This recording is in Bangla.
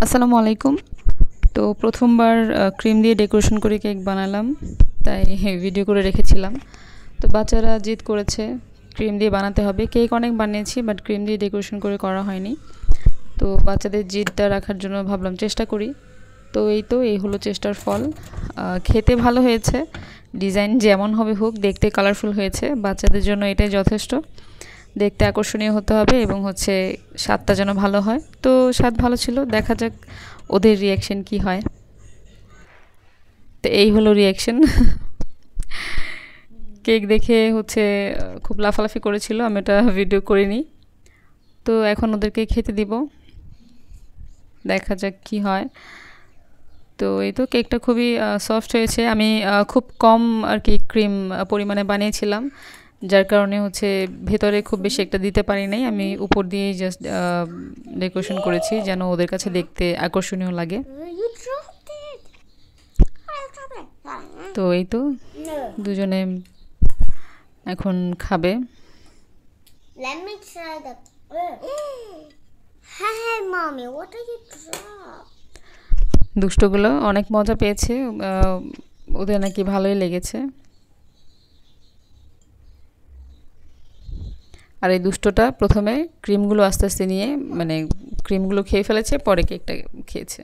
আসসালামু আলাইকুম। তো প্রথমবার ক্রিম দিয়ে ডেকোরেশন করে কেক বানালাম, তাই ভিডিও করে রেখেছিলাম। তো বাচ্চারা জিদ করেছে ক্রিম দিয়ে বানাতে হবে। কেক অনেক বানিয়েছি, বাট ক্রিম দিয়ে ডেকোরেশন করে করা হয়নি। তো বাচ্চাদের জিদটা রাখার জন্য ভাবলাম চেষ্টা করি। তো এই হলো চেষ্টার ফল। খেতে ভালো হয়েছে, ডিজাইন যেমন হবে হোক, দেখতে কালারফুল হয়েছে। বাচ্চাদের জন্য এটাই যথেষ্ট। দেখতে আকর্ষণীয় হতে হবে এবং স্বাদটা যেন ভালো হয়। তো স্বাদ ভালো ছিল, দেখা যাক ওদের রিয়াকশন কি হয়। তো এই হলো রিয়াকশন। কেক দেখে খুব লাফালাফি করেছিল, আমি এটা ভিডিও করিনি। তো এখন ওদেরকে খেতে দিব, দেখা যাক কি হয়। তো কেকটা খুবই সফট হয়েছে। আমি খুব কম আর কি ক্রিম পরিমাণে বানিয়েছিলাম, যার কারণে ভেতরে খুব বেশি একটা দিতে পারি নাই। আমি উপর দিয়েই জাস্ট ডেকোরেশন করেছি যেন ওদের কাছে দেখতে আকর্ষণীয় লাগে। তো দুজনে এখন খাবে। Let me try the. Hey, mommy, what are you drop? দুষ্টগুলো অনেক মজা পেয়েছে, ওদের নাকি ভালোই লেগেছে। আর এই দুষ্টটা প্রথমে ক্রিমগুলো আস্তে আস্তে নিয়ে, মানে ক্রিমগুলো খেয়ে ফেলেছে, পরে কেকটা খেয়েছে।